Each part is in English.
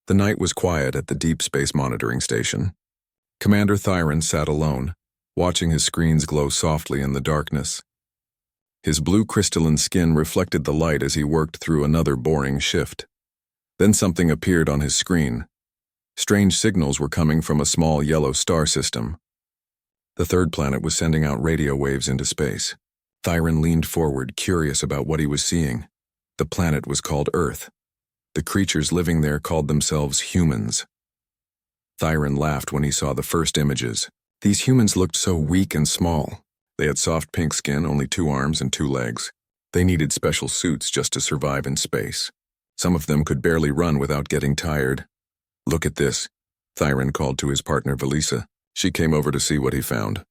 The night was quiet at the Deep Space Monitoring Station. Commander Thyron sat alone, watching his screens glow softly in the darkness. His blue crystalline skin reflected the light as he worked through another boring shift. Then something appeared on his screen. Strange signals were coming from a small yellow star system. The third planet was sending out radio waves into space. Thyron leaned forward, curious about what he was seeing. The planet was called Earth. The creatures living there called themselves humans. Thyron laughed when he saw the first images. These humans looked so weak and small. They had soft pink skin, only 2 arms and 2 legs. They needed special suits just to survive in space. Some of them could barely run without getting tired. "Look at this," Thyron called to his partner Valisa. She came over to see what he found.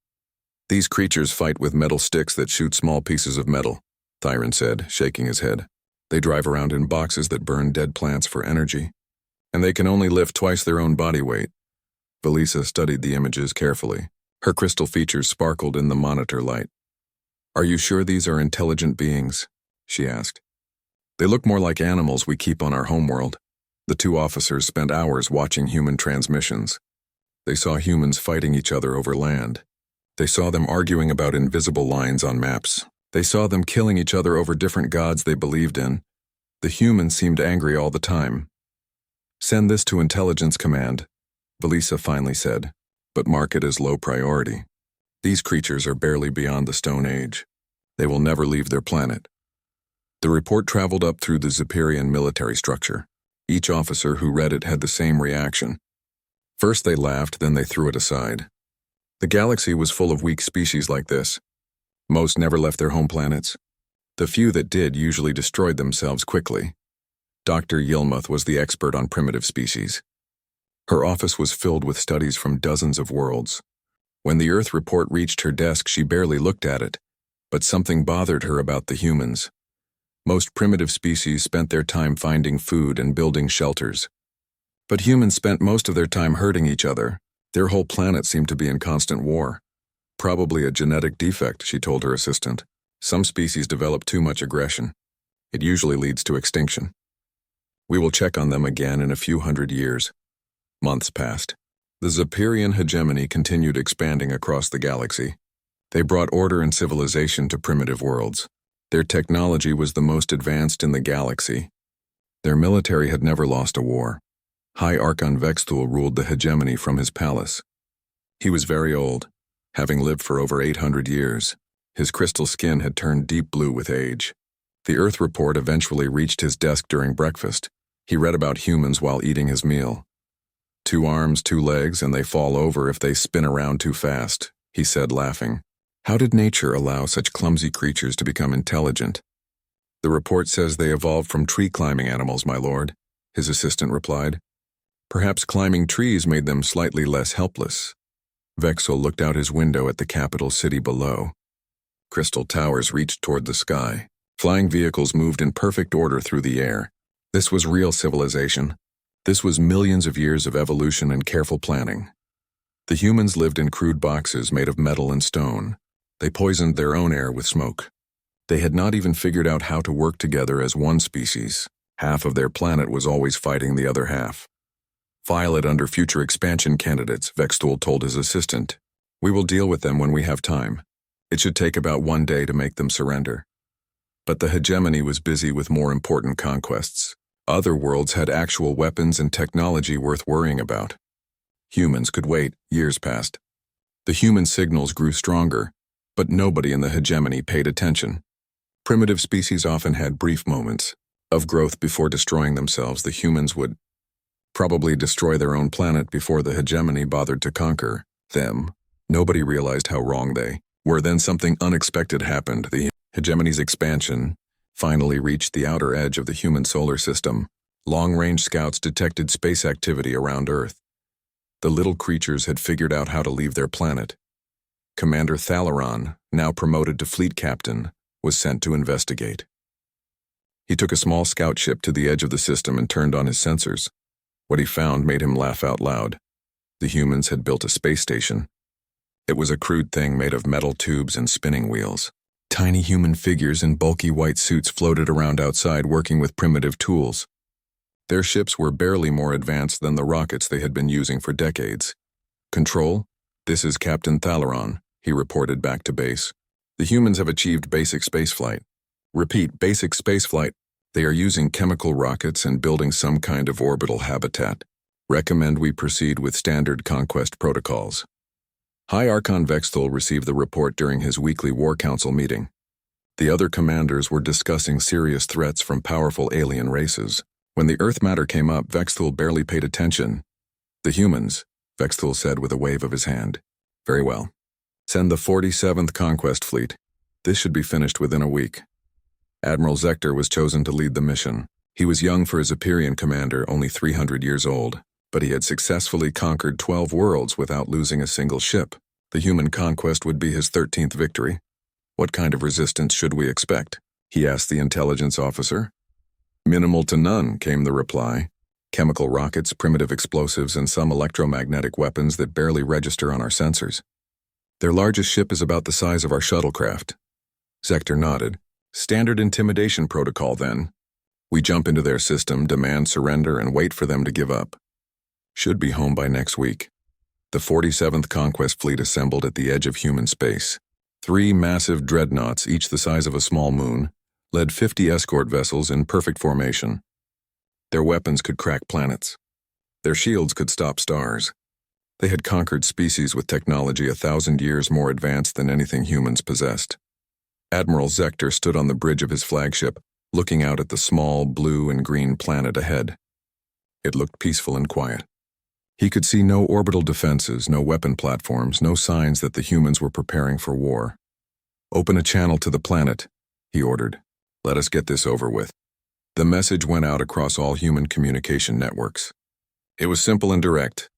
"These creatures fight with metal sticks that shoot small pieces of metal," Thyron said, shaking his head. "They drive around in boxes that burn dead plants for energy. And they can only lift twice their own body weight." Valisa studied the images carefully. Her crystal features sparkled in the monitor light. "Are you sure these are intelligent beings?" she asked. "They look more like animals we keep on our homeworld." The 2 officers spent hours watching human transmissions. They saw humans fighting each other over land. They saw them arguing about invisible lines on maps. They saw them killing each other over different gods they believed in. The humans seemed angry all the time. "Send this to Intelligence Command," Valisa finally said, "but mark it as low priority. These creatures are barely beyond the Stone Age. They will never leave their planet." The report traveled up through the Zephyrian military structure. Each officer who read it had the same reaction. First they laughed, then they threw it aside. The galaxy was full of weak species like this. Most never left their home planets. The few that did usually destroyed themselves quickly. Dr. Yilmuth was the expert on primitive species. Her office was filled with studies from dozens of worlds. When the Earth report reached her desk, she barely looked at it, but something bothered her about the humans. Most primitive species spent their time finding food and building shelters. But humans spent most of their time hurting each other. Their whole planet seemed to be in constant war. "Probably a genetic defect," she told her assistant. "Some species develop too much aggression. It usually leads to extinction. We will check on them again in a few hundred years." Months passed. The Zephyrian hegemony continued expanding across the galaxy. They brought order and civilization to primitive worlds. Their technology was the most advanced in the galaxy. Their military had never lost a war. High Archon Vexthul ruled the hegemony from his palace. He was very old, having lived for over 800 years. His crystal skin had turned deep blue with age. The Earth report eventually reached his desk during breakfast. He read about humans while eating his meal. 2 arms, 2 legs, and they fall over if they spin around too fast, he said, laughing. How did nature allow such clumsy creatures to become intelligent? The report says they evolved from tree-climbing animals, my lord, his assistant replied. Perhaps climbing trees made them slightly less helpless. Vexel looked out his window at the capital city below. Crystal towers reached toward the sky. Flying vehicles moved in perfect order through the air. This was real civilization. This was millions of years of evolution and careful planning. The humans lived in crude boxes made of metal and stone. They poisoned their own air with smoke. They had not even figured out how to work together as one species. Half of their planet was always fighting the other half. File it under future expansion candidates, Vexthul told his assistant. We will deal with them when we have time. It should take about 1 day to make them surrender. But the hegemony was busy with more important conquests. Other worlds had actual weapons and technology worth worrying about. Humans could wait. Years passed. The human signals grew stronger, but nobody in the hegemony paid attention. Primitive species often had brief moments of growth before destroying themselves. The humans would probably destroy their own planet before the hegemony bothered to conquer them. Nobody realized how wrong they were. Then something unexpected happened. The hegemony's expansion finally reached the outer edge of the human solar system. Long-range scouts detected space activity around Earth. The little creatures had figured out how to leave their planet. Commander Thalaron, now promoted to fleet captain, was sent to investigate. He took a small scout ship to the edge of the system and turned on his sensors. What he found made him laugh out loud. The humans had built a space station. It was a crude thing made of metal tubes and spinning wheels. Tiny human figures in bulky white suits floated around outside working with primitive tools. Their ships were barely more advanced than the rockets they had been using for decades. "Control, this is Captain Thalaron," he reported back to base. "The humans have achieved basic spaceflight. Repeat, basic spaceflight. They are using chemical rockets and building some kind of orbital habitat. Recommend we proceed with standard conquest protocols." High Archon Vexthal received the report during his weekly War Council meeting. The other commanders were discussing serious threats from powerful alien races. When the Earth matter came up, Vexthal barely paid attention. "The humans," Vexthal said with a wave of his hand. "Very well. Send the 47th Conquest Fleet. This should be finished within a week." Admiral Zector was chosen to lead the mission. He was young for his Empyrean commander, only 300 years old, but he had successfully conquered 12 worlds without losing a single ship. The human conquest would be his 13th victory. "What kind of resistance should we expect?" he asked the intelligence officer. "Minimal to none," came the reply. "Chemical rockets, primitive explosives, and some electromagnetic weapons that barely register on our sensors. Their largest ship is about the size of our shuttlecraft." Zector nodded. "Standard intimidation protocol, then. We jump into their system, demand surrender, and wait for them to give up. Should be home by next week." The 47th Conquest Fleet assembled at the edge of human space. 3 massive dreadnoughts, each the size of a small moon, led 50 escort vessels in perfect formation. Their weapons could crack planets. Their shields could stop stars. They had conquered species with technology 1,000 years more advanced than anything humans possessed. Admiral Zector stood on the bridge of his flagship, looking out at the small blue and green planet ahead. It looked peaceful and quiet. He could see no orbital defenses, no weapon platforms, no signs that the humans were preparing for war. "Open a channel to the planet," he ordered. "Let us get this over with." The message went out across all human communication networks. It was simple and direct.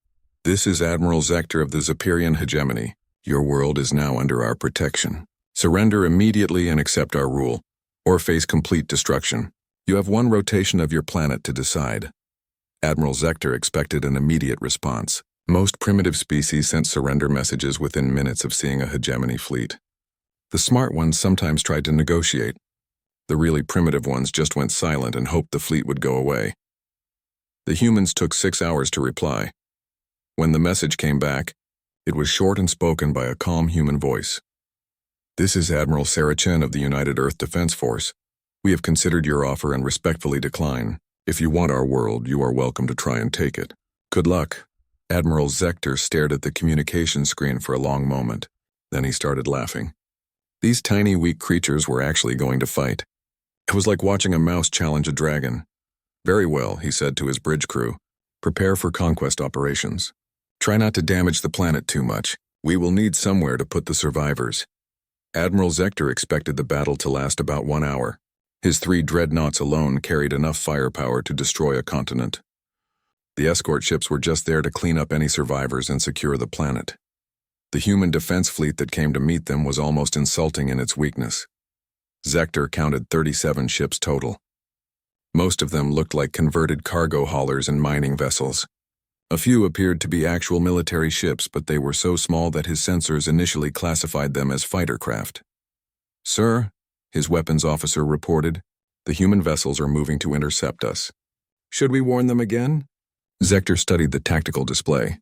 "This is Admiral Zector of the Zepyrian hegemony. Your world is now under our protection. Surrender immediately and accept our rule, or face complete destruction. You have 1 rotation of your planet to decide." Admiral Zector expected an immediate response. Most primitive species sent surrender messages within minutes of seeing a hegemony fleet. The smart ones sometimes tried to negotiate. The really primitive ones just went silent and hoped the fleet would go away. The humans took 6 hours to reply. When the message came back, it was short and spoken by a calm human voice. "This is Admiral Sarah Chen of the United Earth Defense Force. We have considered your offer and respectfully decline. If you want our world, you are welcome to try and take it. Good luck." Admiral Zector stared at the communication screen for a long moment. Then he started laughing. These tiny, weak creatures were actually going to fight. It was like watching a mouse challenge a dragon. "Very well," he said to his bridge crew. "Prepare for conquest operations. Try not to damage the planet too much. We will need somewhere to put the survivors." Admiral Zector expected the battle to last about 1 hour. His 3 dreadnoughts alone carried enough firepower to destroy a continent. The escort ships were just there to clean up any survivors and secure the planet. The human defense fleet that came to meet them was almost insulting in its weakness. Zector counted 37 ships total. Most of them looked like converted cargo haulers and mining vessels. A few appeared to be actual military ships, but they were so small that his sensors initially classified them as fighter craft. "Sir," his weapons officer reported, "the human vessels are moving to intercept us. Should we warn them again?" Zector studied the tactical display.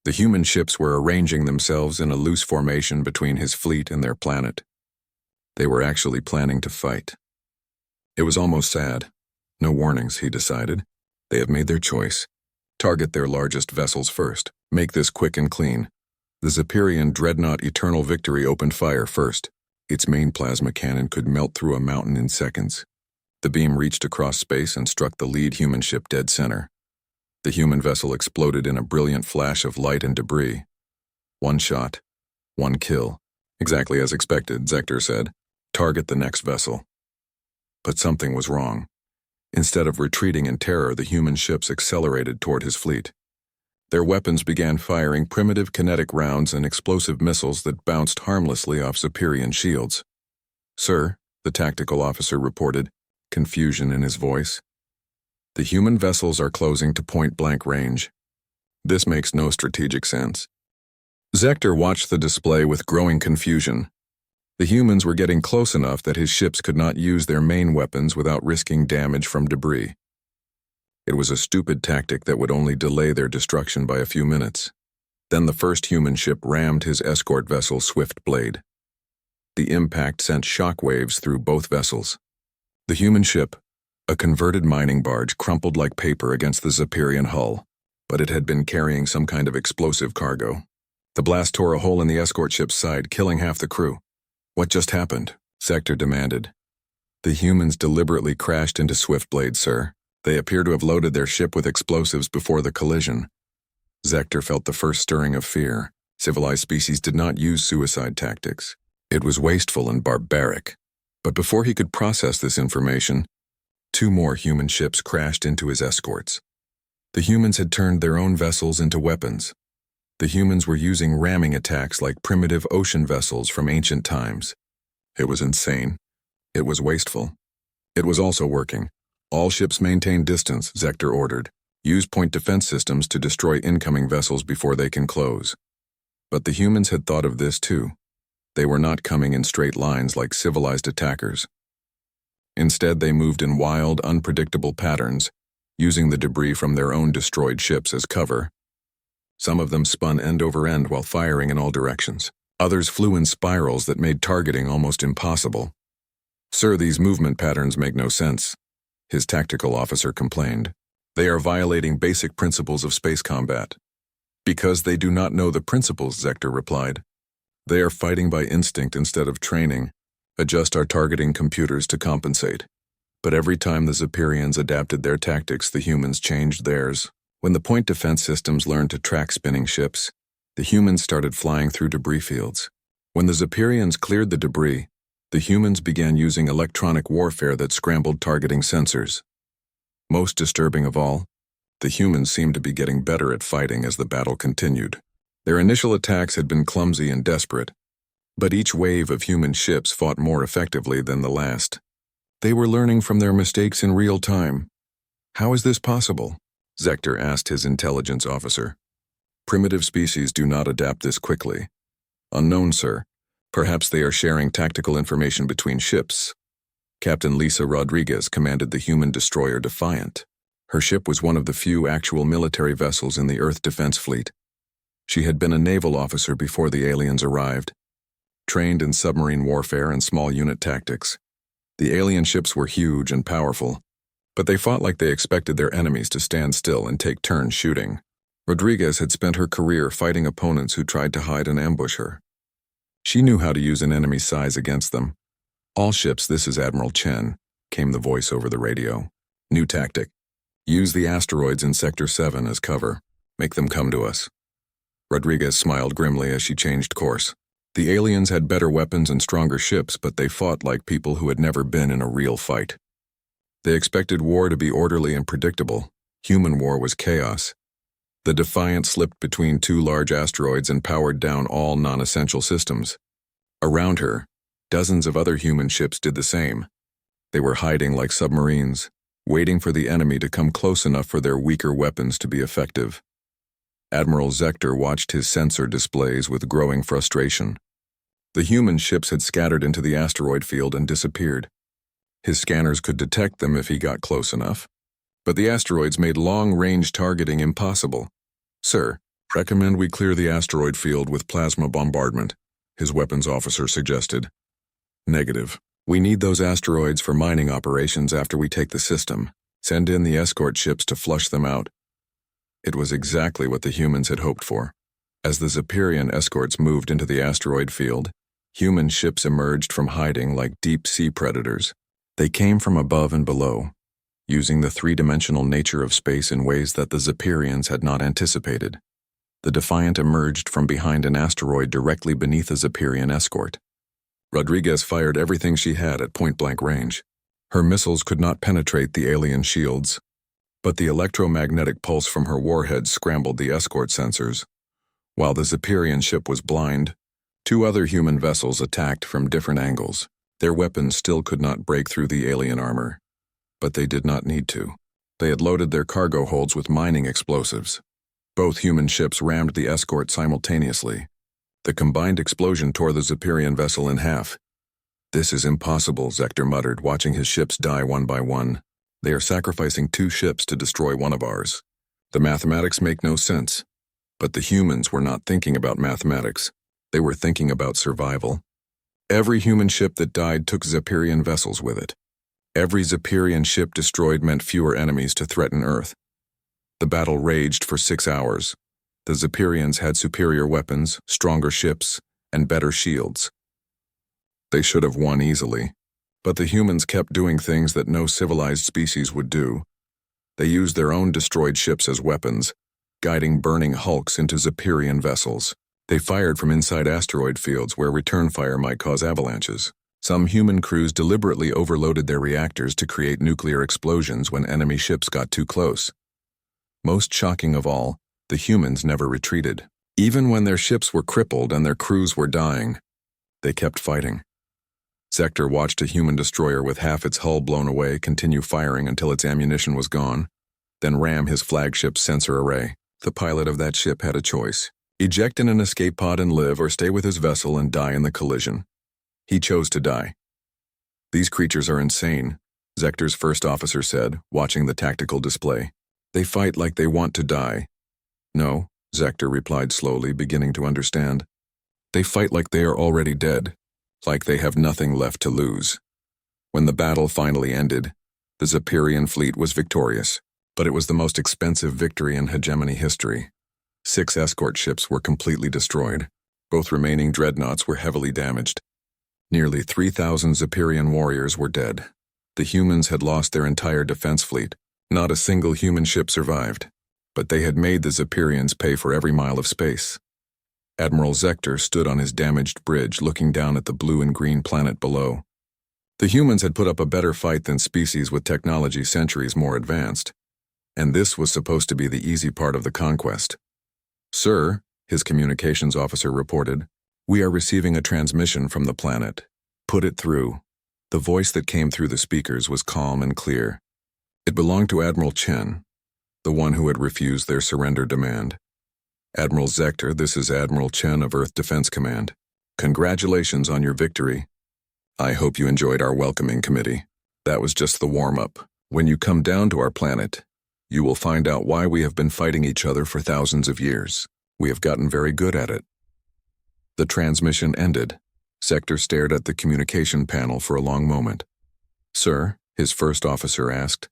The human ships were arranging themselves in a loose formation between his fleet and their planet. They were actually planning to fight. It was almost sad. No warnings, he decided. They have made their choice. Target their largest vessels first. Make this quick and clean. The Zepyrian dreadnought Eternal Victory opened fire first. Its main plasma cannon could melt through a mountain in seconds. The beam reached across space and struck the lead human ship dead center. The human vessel exploded in a brilliant flash of light and debris. 1 shot, 1 kill. Exactly as expected, Zector said. Target the next vessel. But something was wrong. Instead of retreating in terror, the human ships accelerated toward his fleet. Their weapons began firing primitive kinetic rounds and explosive missiles that bounced harmlessly off Zepyrian shields. "Sir," the tactical officer reported, confusion in his voice. "The human vessels are closing to point-blank range. This makes no strategic sense." Zector watched the display with growing confusion. The humans were getting close enough that his ships could not use their main weapons without risking damage from debris. It was a stupid tactic that would only delay their destruction by a few minutes. Then the first human ship rammed his escort vessel Swiftblade. The impact sent shockwaves through both vessels. The human ship, a converted mining barge, crumpled like paper against the Zephyrian hull, but it had been carrying some kind of explosive cargo. The blast tore a hole in the escort ship's side, killing half the crew. "What just happened?" Zector demanded. "The humans deliberately crashed into Swiftblade, sir. They appear to have loaded their ship with explosives before the collision." Zector felt the first stirring of fear. Civilized species did not use suicide tactics. It was wasteful and barbaric. But before he could process this information, 2 more human ships crashed into his escorts. The humans had turned their own vessels into weapons. The humans were using ramming attacks like primitive ocean vessels from ancient times. It was insane. It was wasteful. It was also working. "All ships maintain distance," Zector ordered. "Use point defense systems to destroy incoming vessels before they can close." But the humans had thought of this too. They were not coming in straight lines like civilized attackers. Instead, they moved in wild, unpredictable patterns, using the debris from their own destroyed ships as cover. Some of them spun end over end while firing in all directions. Others flew in spirals that made targeting almost impossible. "Sir, these movement patterns make no sense," his tactical officer complained. "They are violating basic principles of space combat." "Because they do not know the principles," Zector replied. "They are fighting by instinct instead of training. Adjust our targeting computers to compensate." But every time the Zephyrians adapted their tactics, the humans changed theirs. When the point defense systems learned to track spinning ships, the humans started flying through debris fields. When the Zephyrians cleared the debris, the humans began using electronic warfare that scrambled targeting sensors. Most disturbing of all, the humans seemed to be getting better at fighting as the battle continued. Their initial attacks had been clumsy and desperate, but each wave of human ships fought more effectively than the last. They were learning from their mistakes in real time. "How is this possible?" Zector asked his intelligence officer. "Primitive species do not adapt this quickly." "Unknown, sir. Perhaps they are sharing tactical information between ships." Captain Lisa Rodriguez commanded the human destroyer Defiant. Her ship was one of the few actual military vessels in the Earth Defense Fleet. She had been a naval officer before the aliens arrived, trained in submarine warfare and small unit tactics. The alien ships were huge and powerful, but they fought like they expected their enemies to stand still and take turns shooting. Rodriguez had spent her career fighting opponents who tried to hide and ambush her. She knew how to use an enemy's size against them. "All ships, this is Admiral Chen," came the voice over the radio. "New tactic. Use the asteroids in Sector 7 as cover. Make them come to us." Rodriguez smiled grimly as she changed course. The aliens had better weapons and stronger ships, but they fought like people who had never been in a real fight. They expected war to be orderly and predictable. Human war was chaos. The Defiant slipped between 2 large asteroids and powered down all non-essential systems. Around her, dozens of other human ships did the same. They were hiding like submarines, waiting for the enemy to come close enough for their weaker weapons to be effective. Admiral Zector watched his sensor displays with growing frustration. The human ships had scattered into the asteroid field and disappeared. His scanners could detect them if he got close enough, but the asteroids made long-range targeting impossible. "Sir, recommend we clear the asteroid field with plasma bombardment," his weapons officer suggested. "Negative. We need those asteroids for mining operations after we take the system. Send in the escort ships to flush them out." It was exactly what the humans had hoped for. As the Zephyrian escorts moved into the asteroid field, human ships emerged from hiding like deep-sea predators. They came from above and below, using the 3-dimensional nature of space in ways that the Zephyrians had not anticipated. The Defiant emerged from behind an asteroid directly beneath a Zephyrian escort. Rodriguez fired everything she had at point-blank range. Her missiles could not penetrate the alien shields, but the electromagnetic pulse from her warhead scrambled the escort sensors. While the Zephyrian ship was blind, 2 other human vessels attacked from different angles. Their weapons still could not break through the alien armor, but they did not need to. They had loaded their cargo holds with mining explosives. Both human ships rammed the escort simultaneously. The combined explosion tore the Zephyrian vessel in half. "This is impossible," Zector muttered, watching his ships die one by one. They are sacrificing 2 ships to destroy one of ours. The mathematics make no sense. But the humans were not thinking about mathematics. They were thinking about survival. Every human ship that died took Zephyrian vessels with it. Every Zephyrian ship destroyed meant fewer enemies to threaten Earth. The battle raged for 6 hours. The Zephyrians had superior weapons, stronger ships, and better shields. They should have won easily. But the humans kept doing things that no civilized species would do. They used their own destroyed ships as weapons, guiding burning hulks into Zephyrian vessels. They fired from inside asteroid fields where return fire might cause avalanches. Some human crews deliberately overloaded their reactors to create nuclear explosions when enemy ships got too close. Most shocking of all, the humans never retreated. Even when their ships were crippled and their crews were dying, they kept fighting. Zector watched a human destroyer with half its hull blown away continue firing until its ammunition was gone, then ram his flagship's sensor array. The pilot of that ship had a choice: eject in an escape pod and live, or stay with his vessel and die in the collision. He chose to die. "These creatures are insane," Zector's first officer said, watching the tactical display. "They fight like they want to die." "No," Zector replied slowly, beginning to understand. "They fight like they are already dead, like they have nothing left to lose." When the battle finally ended, the Zephyrian fleet was victorious, but it was the most expensive victory in hegemony history. 6 escort ships were completely destroyed. Both remaining dreadnoughts were heavily damaged. Nearly 3,000 Zephyrian warriors were dead. The humans had lost their entire defense fleet. Not a single human ship survived, but they had made the Zephyrians pay for every mile of space. Admiral Zector stood on his damaged bridge looking down at the blue and green planet below. The humans had put up a better fight than species with technology centuries more advanced, and this was supposed to be the easy part of the conquest. "Sir," his communications officer reported, "we are receiving a transmission from the planet. Put it through." The voice that came through the speakers was calm and clear. It belonged to Admiral Chen, the one who had refused their surrender demand. "Admiral Zector, this is Admiral Chen of Earth Defense Command. Congratulations on your victory. I hope you enjoyed our welcoming committee. That was just the warm-up. When you come down to our planet, you will find out why we have been fighting each other for thousands of years. We have gotten very good at it." The transmission ended. Zector stared at the communication panel for a long moment. "Sir," his first officer asked,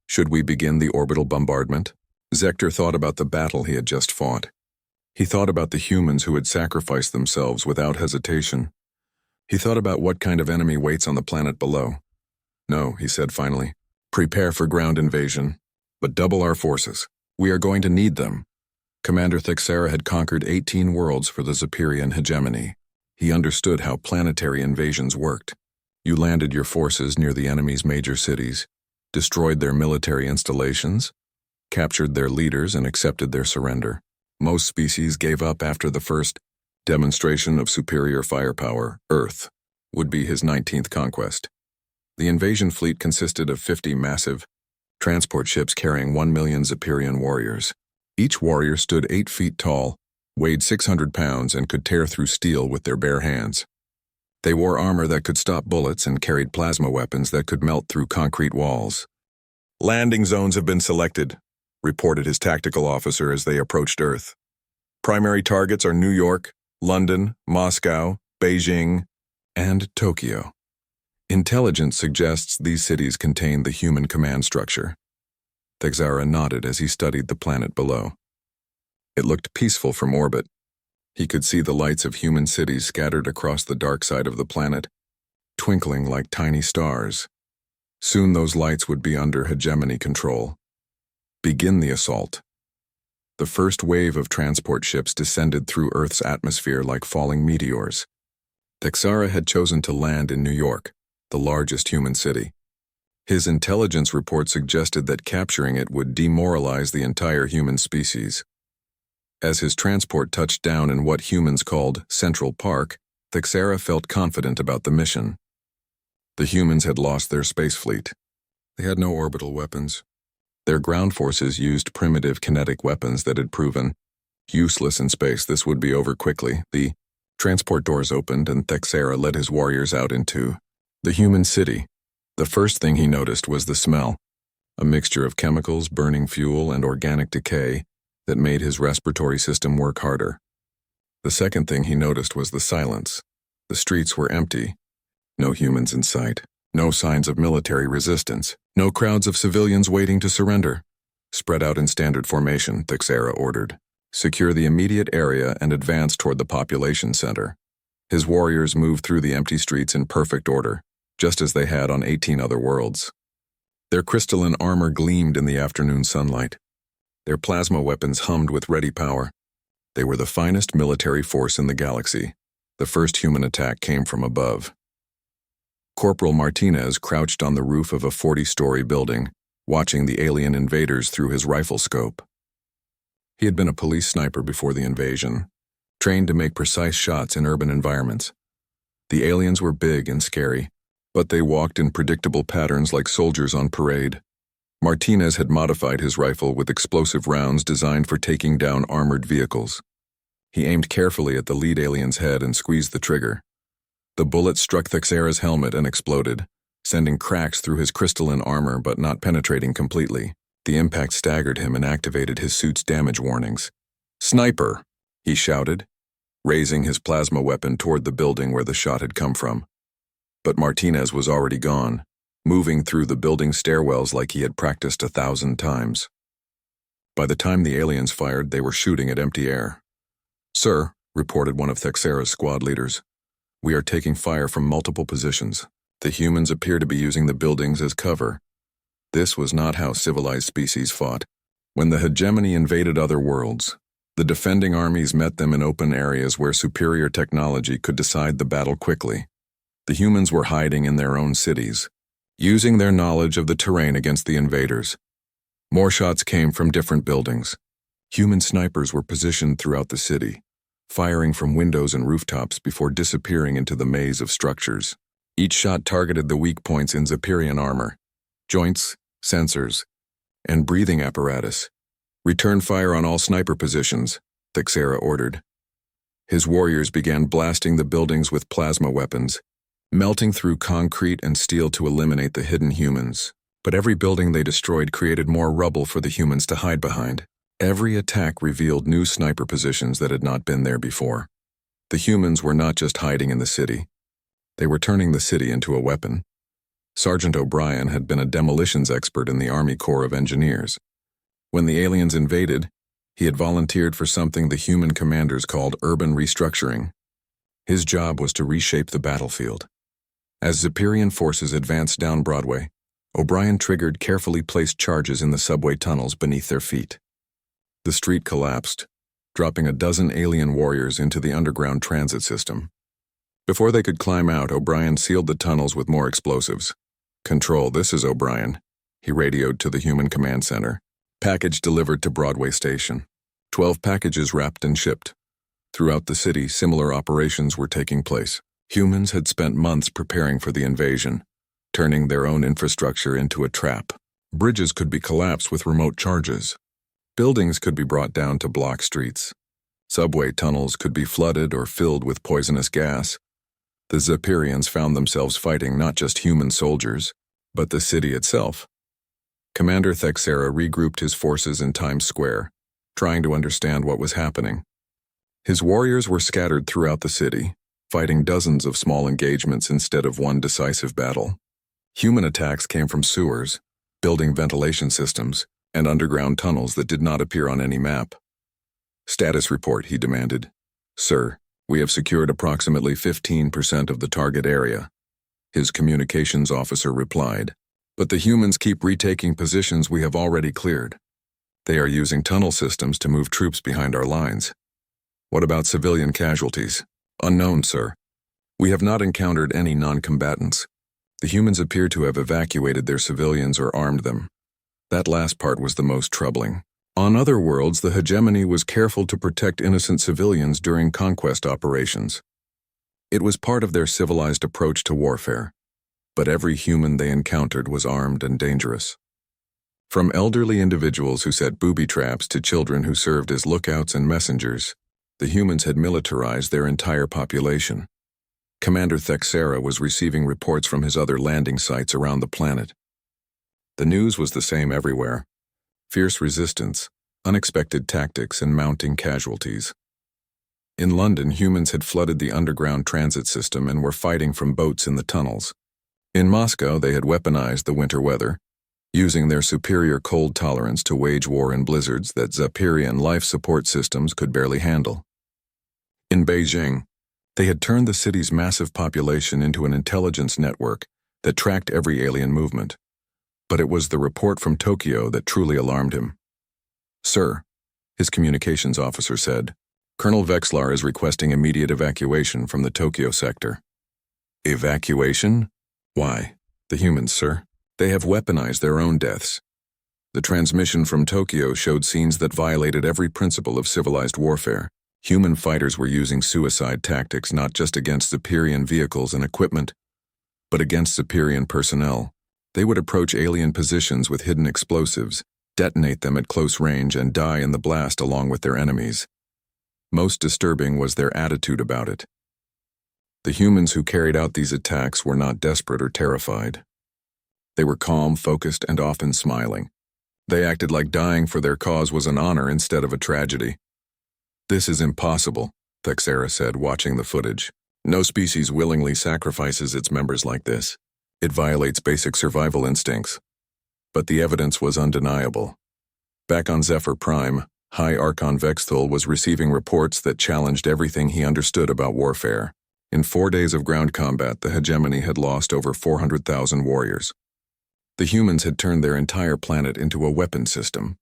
"should we begin the orbital bombardment?" Zector thought about the battle he had just fought. He thought about the humans who had sacrificed themselves without hesitation. He thought about what kind of enemy waits on the planet below. "No," he said finally. "Prepare for ground invasion, but double our forces. We are going to need them." Commander Thixera had conquered 18 worlds for the Zephyrian hegemony. He understood how planetary invasions worked. You landed your forces near the enemy's major cities, destroyed their military installations, captured their leaders, and accepted their surrender. Most species gave up after the first demonstration of superior firepower. Earth would be his 19th conquest. The invasion fleet consisted of 50 massive transport ships carrying 1 million Zephyrian warriors. Each warrior stood 8 feet tall, weighed 600 pounds, and could tear through steel with their bare hands. They wore armor that could stop bullets and carried plasma weapons that could melt through concrete walls. "Landing zones have been selected," reported his tactical officer as they approached Earth. "Primary targets are New York, London, Moscow, Beijing, and Tokyo. Intelligence suggests these cities contain the human command structure." Thixera nodded as he studied the planet below. It looked peaceful from orbit. He could see the lights of human cities scattered across the dark side of the planet, twinkling like tiny stars. Soon those lights would be under hegemony control. Begin the assault. The first wave of transport ships descended through Earth's atmosphere like falling meteors. Thixera had chosen to land in New York, the largest human city. His intelligence report suggested that capturing it would demoralize the entire human species. As his transport touched down in what humans called Central Park, Thixera felt confident about the mission. The humans had lost their space fleet. They had no orbital weapons. Their ground forces used primitive kinetic weapons that had proven useless in space. This would be over quickly. The transport doors opened and Thixera led his warriors out into the human city. The first thing he noticed was the smell. a mixture of chemicals, burning fuel, and organic decay that made his respiratory system work harder. The second thing he noticed was the silence. The streets were empty. No humans in sight. No signs of military resistance. No crowds of civilians waiting to surrender. Spread out in standard formation, Thixera ordered. Secure the immediate area and advance toward the population center. His warriors moved through the empty streets in perfect order, just as they had on 18 other worlds. Their crystalline armor gleamed in the afternoon sunlight. Their plasma weapons hummed with ready power. They were the finest military force in the galaxy. The first human attack came from above. Corporal Martinez crouched on the roof of a 40-story building, watching the alien invaders through his rifle scope. He had been a police sniper before the invasion, trained to make precise shots in urban environments. The aliens were big and scary, but they walked in predictable patterns like soldiers on parade. Martinez had modified his rifle with explosive rounds designed for taking down armored vehicles. He aimed carefully at the lead alien's head and squeezed the trigger. The bullet struck Thixera's helmet and exploded, sending cracks through his crystalline armor but not penetrating completely. The impact staggered him and activated his suit's damage warnings. "Sniper!" he shouted, raising his plasma weapon toward the building where the shot had come from. But Martinez was already gone, moving through the building stairwells like he had practiced 1,000 times. By the time the aliens fired, they were shooting at empty air. "Sir," reported one of Thixera's squad leaders, "we are taking fire from multiple positions. The humans appear to be using the buildings as cover." This was not how civilized species fought. When the hegemony invaded other worlds, the defending armies met them in open areas where superior technology could decide the battle quickly. The humans were hiding in their own cities, using their knowledge of the terrain against the invaders. More shots came from different buildings. Human snipers were positioned throughout the city, firing from windows and rooftops before disappearing into the maze of structures. Each shot targeted the weak points in Zephyrian armor, joints, sensors, and breathing apparatus. "Return fire on all sniper positions," Thixera ordered. His warriors began blasting the buildings with plasma weapons, melting through concrete and steel to eliminate the hidden humans. But every building they destroyed created more rubble for the humans to hide behind. Every attack revealed new sniper positions that had not been there before. The humans were not just hiding in the city. They were turning the city into a weapon. Sergeant O'Brien had been a demolitions expert in the Army Corps of Engineers. When the aliens invaded, he had volunteered for something the human commanders called urban restructuring. His job was to reshape the battlefield. As Zephyrian forces advanced down Broadway, O'Brien triggered carefully placed charges in the subway tunnels beneath their feet. The street collapsed, dropping a dozen alien warriors into the underground transit system. Before they could climb out, O'Brien sealed the tunnels with more explosives. "Control, this is O'Brien," he radioed to the human command center. "Package delivered to Broadway Station." 12 packages wrapped and shipped. Throughout the city, similar operations were taking place. Humans had spent months preparing for the invasion, turning their own infrastructure into a trap. Bridges could be collapsed with remote charges. Buildings could be brought down to block streets. Subway tunnels could be flooded or filled with poisonous gas. The Zephyrians found themselves fighting not just human soldiers, but the city itself. Commander Thixera regrouped his forces in Times Square, trying to understand what was happening. His warriors were scattered throughout the city, fighting dozens of small engagements instead of one decisive battle. Human attacks came from sewers, building ventilation systems, and underground tunnels that did not appear on any map. "Status report," he demanded. "Sir, we have secured approximately 15% of the target area," his communications officer replied. "But the humans keep retaking positions we have already cleared. They are using tunnel systems to move troops behind our lines." "What about civilian casualties?" "Unknown, sir. We have not encountered any non-combatants. The humans appear to have evacuated their civilians or armed them. That last part was the most troubling. On other worlds, the hegemony was careful to protect innocent civilians during conquest operations. It was part of their civilized approach to warfare. But every human they encountered was armed and dangerous. From elderly individuals who set booby traps to children who served as lookouts and messengers, the humans had militarized their entire population. Commander Thixera was receiving reports from his other landing sites around the planet. The news was the same everywhere. Fierce resistance, unexpected tactics, and mounting casualties. In London, humans had flooded the underground transit system and were fighting from boats in the tunnels. In Moscow, they had weaponized the winter weather, using their superior cold tolerance to wage war in blizzards that Zapierian life support systems could barely handle. In Beijing, they had turned the city's massive population into an intelligence network that tracked every alien movement. But it was the report from Tokyo that truly alarmed him. "Sir," his communications officer said, "Colonel Vexlar is requesting immediate evacuation from the Tokyo sector." "Evacuation? Why?" "The humans, sir. They have weaponized their own deaths." The transmission from Tokyo showed scenes that violated every principle of civilized warfare. Human fighters were using suicide tactics not just against Zapierian vehicles and equipment, but against Zapierian personnel. They would approach alien positions with hidden explosives, detonate them at close range, and die in the blast along with their enemies. Most disturbing was their attitude about it. The humans who carried out these attacks were not desperate or terrified. They were calm, focused, and often smiling. They acted like dying for their cause was an honor instead of a tragedy. "This is impossible," Thexera said, watching the footage. "No species willingly sacrifices its members like this. It violates basic survival instincts." But the evidence was undeniable. Back on Zephyr Prime, High Archon Vexthul was receiving reports that challenged everything he understood about warfare. In 4 days of ground combat, the hegemony had lost over 400,000 warriors. The humans had turned their entire planet into a weapon system.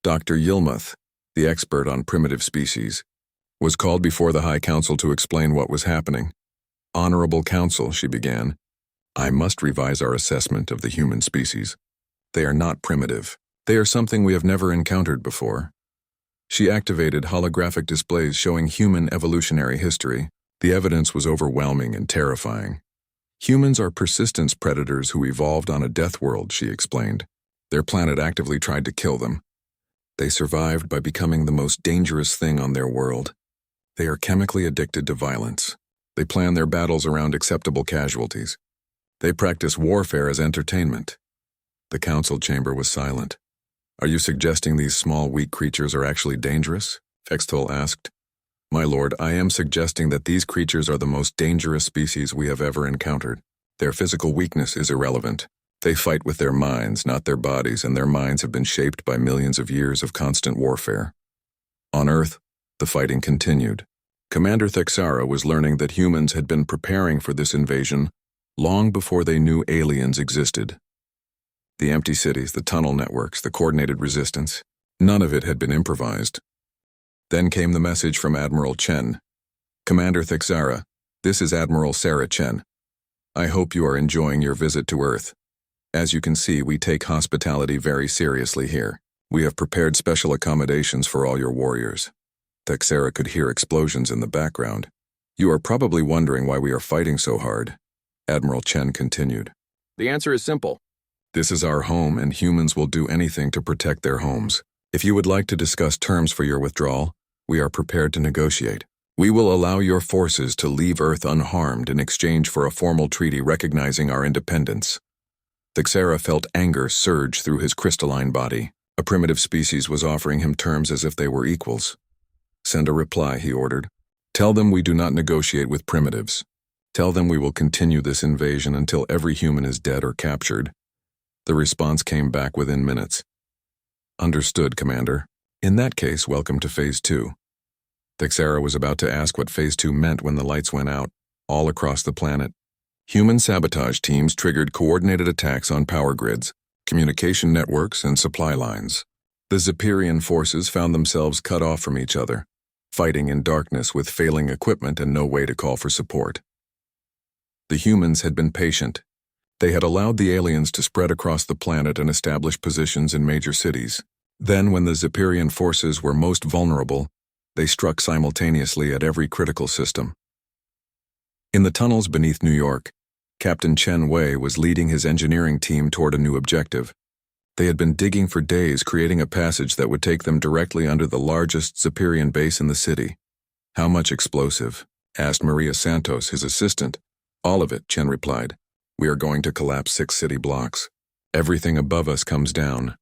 Dr. Yilmuth, the expert on primitive species, was called before the High Council to explain what was happening. "Honorable Council," she began, "I must revise our assessment of the human species. They are not primitive. They are something we have never encountered before." She activated holographic displays showing human evolutionary history. The evidence was overwhelming and terrifying. "Humans are persistence predators who evolved on a death world," she explained. "Their planet actively tried to kill them. They survived by becoming the most dangerous thing on their world. They are chemically addicted to violence. They plan their battles around acceptable casualties. They practice warfare as entertainment." The council chamber was silent. "Are you suggesting these small, weak creatures are actually dangerous?" Vexthul asked. "My lord, I am suggesting that these creatures are the most dangerous species we have ever encountered. Their physical weakness is irrelevant. They fight with their minds, not their bodies, and their minds have been shaped by millions of years of constant warfare." On Earth, the fighting continued. Commander Thexara was learning that humans had been preparing for this invasion long before they knew aliens existed. The empty cities, the tunnel networks, the coordinated resistance, none of it had been improvised. Then came the message from Admiral Chen. "Commander Thexara, this is Admiral Sarah Chen. I hope you are enjoying your visit to Earth. As you can see, we take hospitality very seriously here. We have prepared special accommodations for all your warriors." Thexara could hear explosions in the background. "You are probably wondering why we are fighting so hard," Admiral Chen continued. "The answer is simple. This is our home, and humans will do anything to protect their homes. If you would like to discuss terms for your withdrawal, we are prepared to negotiate. We will allow your forces to leave Earth unharmed in exchange for a formal treaty recognizing our independence." Thexara felt anger surge through his crystalline body. A primitive species was offering him terms as if they were equals. "Send a reply," he ordered. "Tell them we do not negotiate with primitives. Tell them we will continue this invasion until every human is dead or captured." The response came back within minutes. "Understood, Commander. In that case, welcome to Phase 2. Thexara was about to ask what Phase 2 meant when the lights went out, all across the planet. Human sabotage teams triggered coordinated attacks on power grids, communication networks, and supply lines. The Zapierian forces found themselves cut off from each other, fighting in darkness with failing equipment and no way to call for support. The humans had been patient. They had allowed the aliens to spread across the planet and establish positions in major cities. Then, when the Zapierian forces were most vulnerable, they struck simultaneously at every critical system. In the tunnels beneath New York, Captain Chen Wei was leading his engineering team toward a new objective. They had been digging for days, creating a passage that would take them directly under the largest Zapierian base in the city. "How much explosive?" asked Maria Santos, his assistant. "All of it," Chen replied. "We are going to collapse 6 city blocks." Everything above us comes down.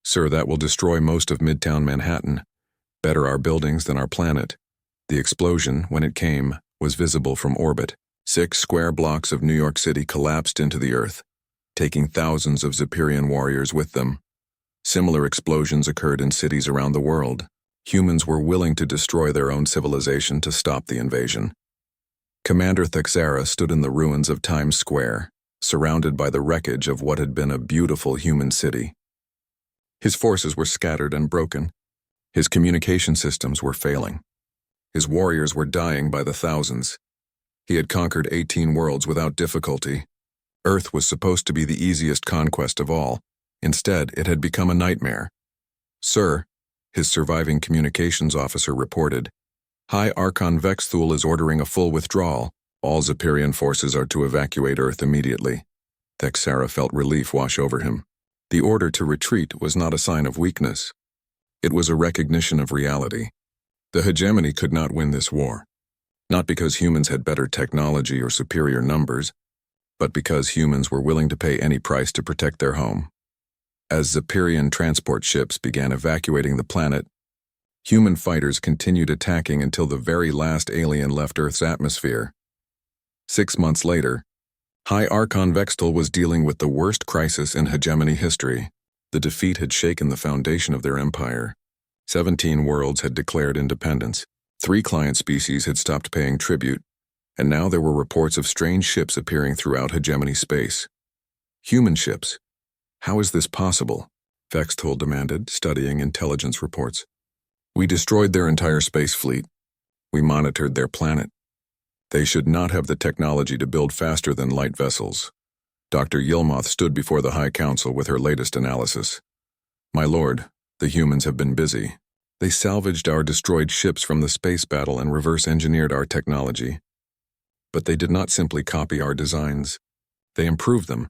Sir, that will destroy most of Midtown Manhattan. Better our buildings than our planet. The explosion, when it came, was visible from orbit. 6 square blocks of New York City collapsed into the earth, taking thousands of Zephyrian warriors with them. Similar explosions occurred in cities around the world. Humans were willing to destroy their own civilization to stop the invasion. Commander Thexera stood in the ruins of Times Square, surrounded by the wreckage of what had been a beautiful human city. His forces were scattered and broken. His communication systems were failing. His warriors were dying by the thousands. He had conquered 18 worlds without difficulty. Earth was supposed to be the easiest conquest of all. Instead, it had become a nightmare. Sir, his surviving communications officer reported, High Archon Vexthul is ordering a full withdrawal. All Zephyrian forces are to evacuate Earth immediately. Thexera felt relief wash over him. The order to retreat was not a sign of weakness. It was a recognition of reality. The hegemony could not win this war. Not because humans had better technology or superior numbers, but because humans were willing to pay any price to protect their home. As Zephyrian transport ships began evacuating the planet, human fighters continued attacking until the very last alien left Earth's atmosphere. 6 months later, High Archon Vexthul was dealing with the worst crisis in hegemony history. The defeat had shaken the foundation of their empire. 17 worlds had declared independence. 3 client species had stopped paying tribute, and now there were reports of strange ships appearing throughout hegemony space. Human ships. How is this possible? Vexthul demanded, studying intelligence reports. We destroyed their entire space fleet. We monitored their planet. They should not have the technology to build faster than light vessels. Dr. Yilmoth stood before the High Council with her latest analysis. My lord, the humans have been busy. They salvaged our destroyed ships from the space battle and reverse-engineered our technology. But they did not simply copy our designs. They improved them.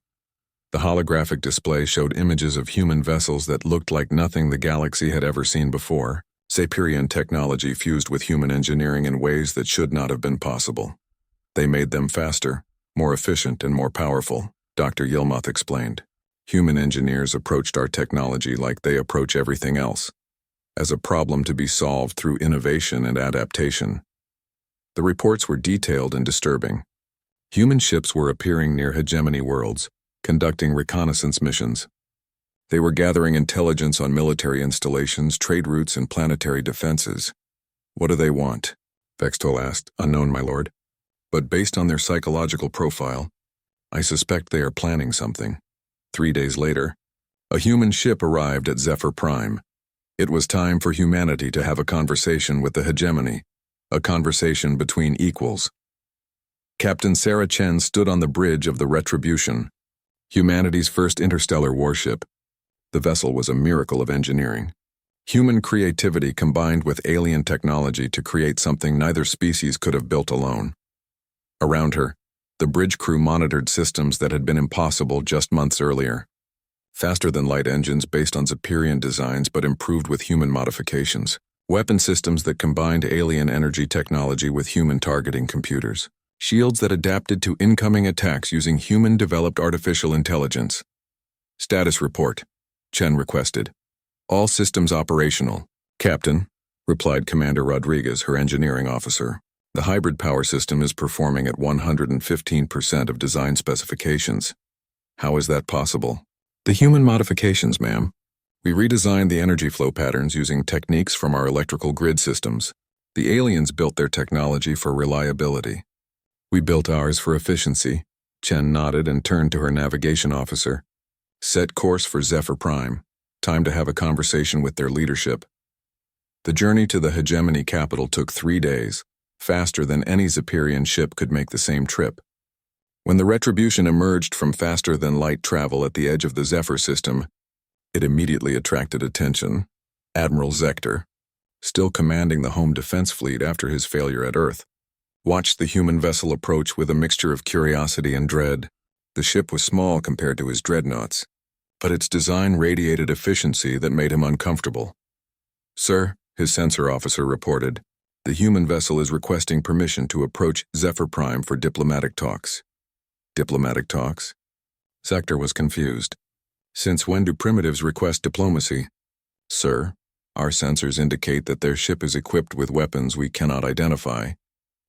The holographic display showed images of human vessels that looked like nothing the galaxy had ever seen before. Zephyrian technology fused with human engineering in ways that should not have been possible. They made them faster, more efficient, and more powerful, Dr. Yilmoth explained. Human engineers approached our technology like they approach everything else, as a problem to be solved through innovation and adaptation. The reports were detailed and disturbing. Human ships were appearing near hegemony worlds, conducting reconnaissance missions. They were gathering intelligence on military installations, trade routes, and planetary defenses. What do they want? Vexthul asked. Unknown, my lord. But based on their psychological profile, I suspect they are planning something. 3 days later, a human ship arrived at Zephyr Prime. It was time for humanity to have a conversation with the hegemony, a conversation between equals. Captain Sarah Chen stood on the bridge of the Retribution, humanity's first interstellar warship. The vessel was a miracle of engineering. Human creativity combined with alien technology to create something neither species could have built alone. Around her, the bridge crew monitored systems that had been impossible just months earlier. Faster-than-light engines based on Zephyrian designs but improved with human modifications. Weapon systems that combined alien energy technology with human targeting computers. Shields that adapted to incoming attacks using human-developed artificial intelligence. Status report, Chen requested. All systems operational. Captain, replied Commander Rodriguez, her engineering officer. The hybrid power system is performing at 115% of design specifications. How is that possible? The human modifications, ma'am. We redesigned the energy flow patterns using techniques from our electrical grid systems. The aliens built their technology for reliability. We built ours for efficiency. Chen nodded and turned to her navigation officer. Set course for Zephyr Prime. Time to have a conversation with their leadership. The journey to the hegemony capital took 3 days, faster than any Zephyrian ship could make the same trip. When the Retribution emerged from faster-than-light travel at the edge of the Zephyr system, it immediately attracted attention. Admiral Zector, still commanding the home defense fleet after his failure at Earth, watched the human vessel approach with a mixture of curiosity and dread. The ship was small compared to his dreadnoughts, but its design radiated efficiency that made him uncomfortable. Sir, his sensor officer reported, the human vessel is requesting permission to approach Zephyr Prime for diplomatic talks. Diplomatic talks? Zector was confused. Since when do primitives request diplomacy? Sir, our sensors indicate that their ship is equipped with weapons we cannot identify,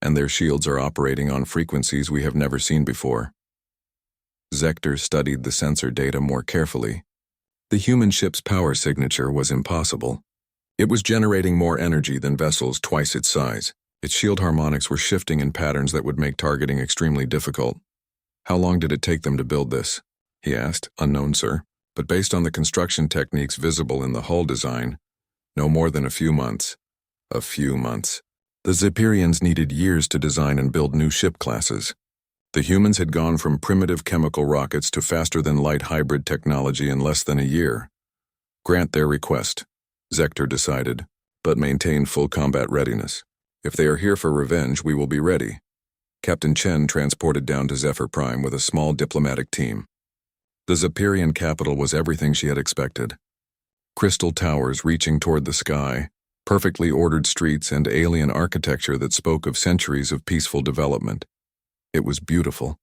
and their shields are operating on frequencies we have never seen before. Zector studied the sensor data more carefully. The human ship's power signature was impossible. It was generating more energy than vessels twice its size. Its shield harmonics were shifting in patterns that would make targeting extremely difficult. How long did it take them to build this? He asked. Unknown, sir. But based on the construction techniques visible in the hull design, no more than a few months. A few months. The Zepyrians needed years to design and build new ship classes. The humans had gone from primitive chemical rockets to faster-than-light hybrid technology in less than a year. Grant their request, Zector decided, but maintain full combat readiness. If they are here for revenge, we will be ready. Captain Chen transported down to Zephyr Prime with a small diplomatic team. The Zepyrian capital was everything she had expected. Crystal towers reaching toward the sky, perfectly ordered streets, and alien architecture that spoke of centuries of peaceful development. It was beautiful.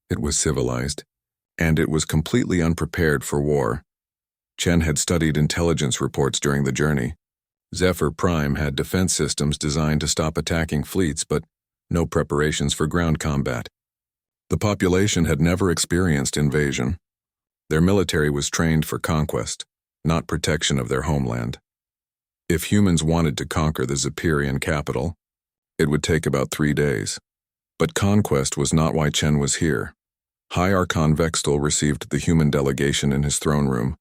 It was civilized, and it was completely unprepared for war. Chen had studied intelligence reports during the journey. Zephyr Prime had defense systems designed to stop attacking fleets, but no preparations for ground combat. The population had never experienced invasion. Their military was trained for conquest, not protection of their homeland. If humans wanted to conquer the Zepyrian capital, it would take about 3 days. But conquest was not why Chen was here. High Archon Vextal received the human delegation in his throne room,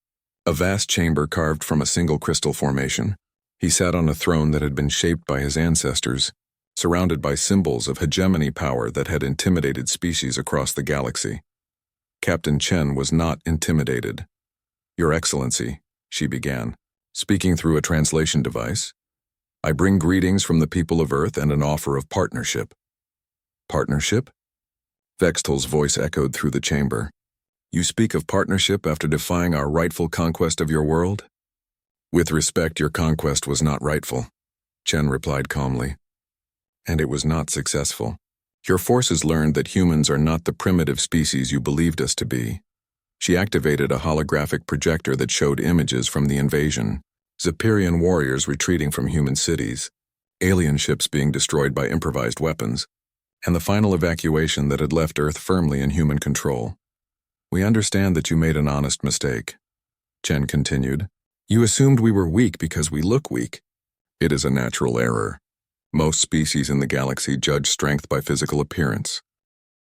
a vast chamber carved from a single crystal formation. He sat on a throne that had been shaped by his ancestors, surrounded by symbols of hegemony power that had intimidated species across the galaxy. Captain Chen was not intimidated. Your Excellency, she began, speaking through a translation device, I bring greetings from the people of Earth and an offer of partnership. Partnership? Vextal's voice echoed through the chamber. You speak of partnership after defying our rightful conquest of your world? With respect, your conquest was not rightful, Chen replied calmly. And it was not successful. Your forces learned that humans are not the primitive species you believed us to be. She activated a holographic projector that showed images from the invasion, Zepyrian warriors retreating from human cities, alien ships being destroyed by improvised weapons, and the final evacuation that had left Earth firmly in human control. We understand that you made an honest mistake, Chen continued. You assumed we were weak because we look weak. It is a natural error. Most species in the galaxy judge strength by physical appearance.